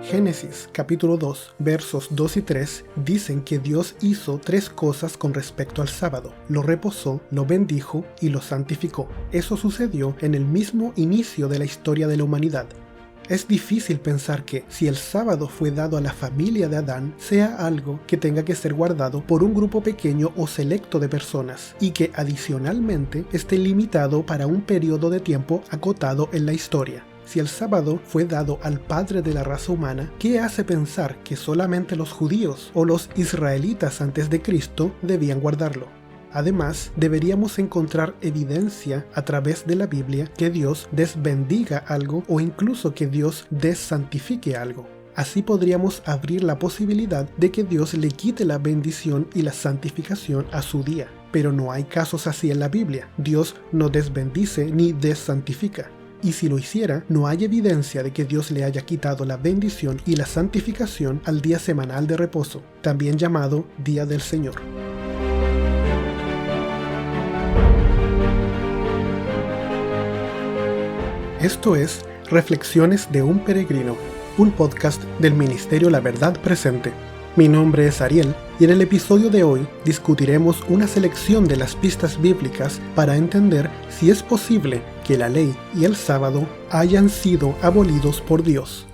Génesis capítulo 2, versos 2 y 3 dicen que Dios hizo 3 cosas con respecto al sábado. Lo reposó, lo bendijo y lo santificó. Eso sucedió en el mismo inicio de la historia de la humanidad. Es difícil pensar que, si el sábado fue dado a la familia de Adán, sea algo que tenga que ser guardado por un grupo pequeño o selecto de personas, y que adicionalmente esté limitado para un periodo de tiempo acotado en la historia. Si el sábado fue dado al padre de la raza humana, ¿qué hace pensar que solamente los judíos o los israelitas antes de Cristo debían guardarlo? Además, deberíamos encontrar evidencia a través de la Biblia que Dios desbendiga algo o incluso que Dios desantifique algo. Así podríamos abrir la posibilidad de que Dios le quite la bendición y la santificación a su día. Pero no hay casos así en la Biblia. Dios no desbendice ni desantifica. Y si lo hiciera, no hay evidencia de que Dios le haya quitado la bendición y la santificación al día semanal de reposo, también llamado Día del Señor. Esto es Reflexiones de un Peregrino, un podcast del Ministerio La Verdad Presente. Mi nombre es Ariel y en el episodio de hoy discutiremos una selección de las pistas bíblicas para entender si es posible que la ley y el sábado hayan sido abolidos por Dios.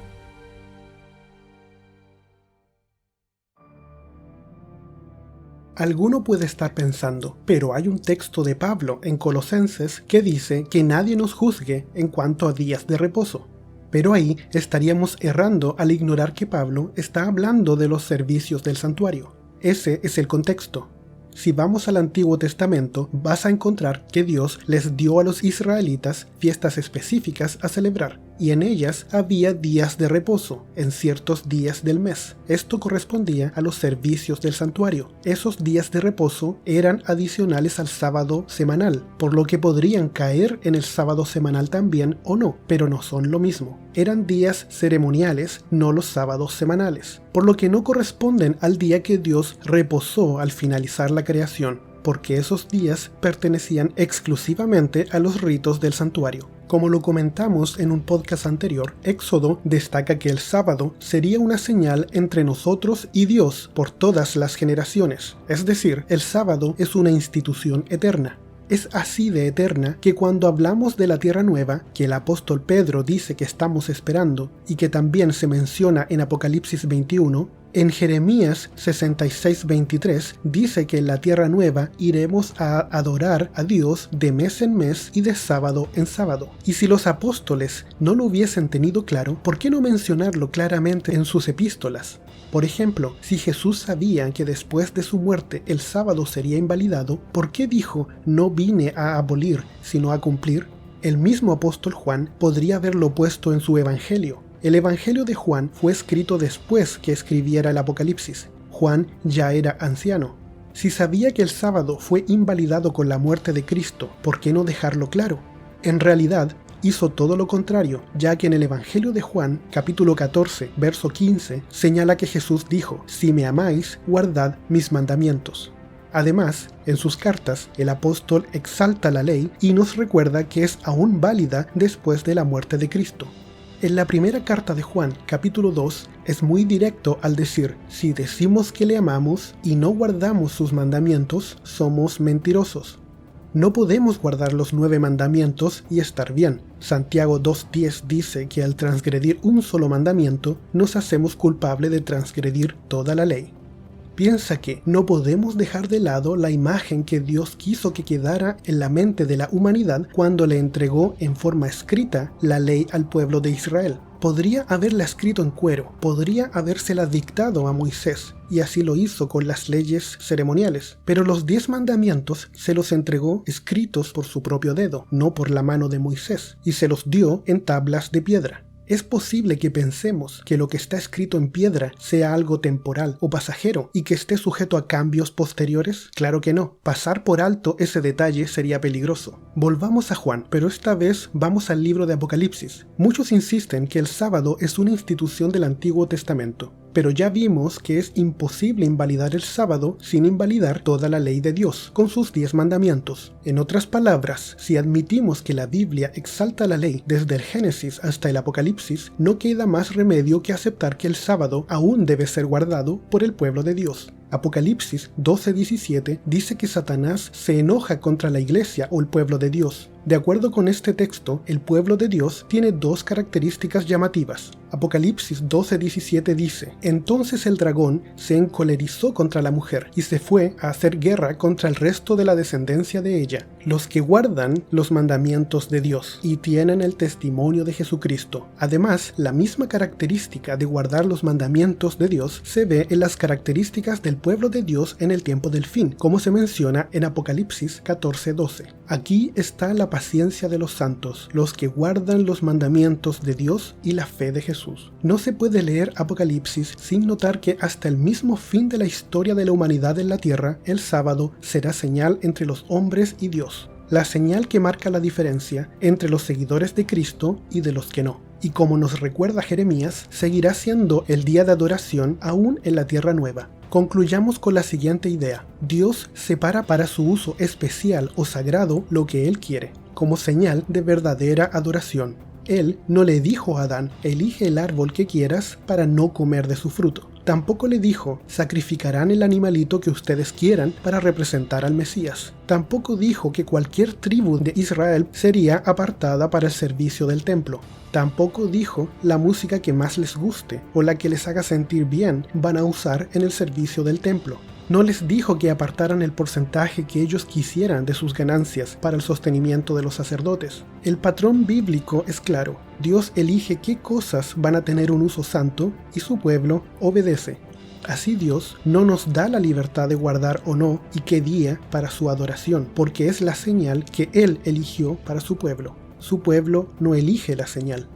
Alguno puede estar pensando, pero hay un texto de Pablo en Colosenses que dice que nadie nos juzgue en cuanto a días de reposo. Pero ahí estaríamos errando al ignorar que Pablo está hablando de los servicios del santuario. Ese es el contexto. Si vamos al Antiguo Testamento, vas a encontrar que Dios les dio a los israelitas fiestas específicas a celebrar, y en ellas había días de reposo, en ciertos días del mes. Esto correspondía a los servicios del santuario. Esos días de reposo eran adicionales al sábado semanal, por lo que podrían caer en el sábado semanal también o no, pero no son lo mismo. Eran días ceremoniales, no los sábados semanales, por lo que no corresponden al día que Dios reposó al finalizar la creación, porque esos días pertenecían exclusivamente a los ritos del santuario. Como lo comentamos en un podcast anterior, Éxodo destaca que el sábado sería una señal entre nosotros y Dios por todas las generaciones. Es decir, el sábado es una institución eterna. Es así de eterna que cuando hablamos de la Tierra Nueva, que el apóstol Pedro dice que estamos esperando y que también se menciona en Apocalipsis 21, en Jeremías 66:23 dice que en la Tierra Nueva iremos a adorar a Dios de mes en mes y de sábado en sábado. Y si los apóstoles no lo hubiesen tenido claro, ¿por qué no mencionarlo claramente en sus epístolas? Por ejemplo, si Jesús sabía que después de su muerte el sábado sería invalidado, ¿por qué dijo no vine a abolir, sino a cumplir? El mismo apóstol Juan podría haberlo puesto en su evangelio. El Evangelio de Juan fue escrito después que escribiera el Apocalipsis. Juan ya era anciano. Si sabía que el sábado fue invalidado con la muerte de Cristo, ¿por qué no dejarlo claro? En realidad, hizo todo lo contrario, ya que en el Evangelio de Juan, capítulo 14, verso 15, señala que Jesús dijo: «Si me amáis, guardad mis mandamientos». Además, en sus cartas, el apóstol exalta la ley y nos recuerda que es aún válida después de la muerte de Cristo. En la primera carta de Juan, capítulo 2, es muy directo al decir: si decimos que le amamos y no guardamos sus mandamientos, somos mentirosos. No podemos guardar los 9 mandamientos y estar bien. Santiago 2:10 dice que al transgredir un solo mandamiento, nos hacemos culpable de transgredir toda la ley. Piensa que no podemos dejar de lado la imagen que Dios quiso que quedara en la mente de la humanidad cuando le entregó en forma escrita la ley al pueblo de Israel. Podría haberla escrito en cuero, podría habérsela dictado a Moisés, y así lo hizo con las leyes ceremoniales. Pero los 10 mandamientos se los entregó escritos por su propio dedo, no por la mano de Moisés, y se los dio en tablas de piedra. ¿Es posible que pensemos que lo que está escrito en piedra sea algo temporal o pasajero y que esté sujeto a cambios posteriores? Claro que no. Pasar por alto ese detalle sería peligroso. Volvamos a Juan, pero esta vez vamos al libro de Apocalipsis. Muchos insisten que el sábado es una institución del Antiguo Testamento. Pero ya vimos que es imposible invalidar el sábado sin invalidar toda la ley de Dios, con sus 10 mandamientos. En otras palabras, si admitimos que la Biblia exalta la ley desde el Génesis hasta el Apocalipsis, no queda más remedio que aceptar que el sábado aún debe ser guardado por el pueblo de Dios. Apocalipsis 12:17 dice que Satanás se enoja contra la iglesia o el pueblo de Dios. De acuerdo con este texto, el pueblo de Dios tiene 2 características llamativas. Apocalipsis 12:17 dice: Entonces el dragón se encolerizó contra la mujer y se fue a hacer guerra contra el resto de la descendencia de ella, los que guardan los mandamientos de Dios y tienen el testimonio de Jesucristo. Además, la misma característica de guardar los mandamientos de Dios se ve en las características del pueblo de Dios en el tiempo del fin, como se menciona en Apocalipsis 14:12. Aquí está la paciencia de los santos, los que guardan los mandamientos de Dios y la fe de Jesús. No se puede leer Apocalipsis sin notar que hasta el mismo fin de la historia de la humanidad en la tierra, el sábado será señal entre los hombres y Dios, la señal que marca la diferencia entre los seguidores de Cristo y de los que no. Y como nos recuerda Jeremías, seguirá siendo el día de adoración aún en la tierra nueva. Concluyamos con la siguiente idea: Dios separa para su uso especial o sagrado lo que Él quiere, como señal de verdadera adoración. Él no le dijo a Adán: elige el árbol que quieras para no comer de su fruto. Tampoco le dijo: sacrificarán el animalito que ustedes quieran para representar al Mesías. Tampoco dijo que cualquier tribu de Israel sería apartada para el servicio del templo. Tampoco dijo: la música que más les guste o la que les haga sentir bien van a usar en el servicio del templo. No les dijo que apartaran el porcentaje que ellos quisieran de sus ganancias para el sostenimiento de los sacerdotes. El patrón bíblico es claro: Dios elige qué cosas van a tener un uso santo y su pueblo obedece. Así Dios no nos da la libertad de guardar o no y qué día para su adoración, porque es la señal que Él eligió para su pueblo. Su pueblo no elige la señal.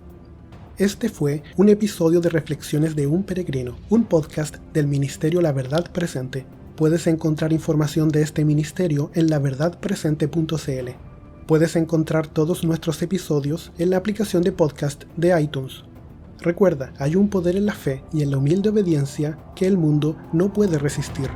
Este fue un episodio de Reflexiones de un Peregrino, un podcast del Ministerio La Verdad Presente. Puedes encontrar información de este ministerio en laverdadpresente.cl. Puedes encontrar todos nuestros episodios en la aplicación de podcast de iTunes. Recuerda, hay un poder en la fe y en la humilde obediencia que el mundo no puede resistir.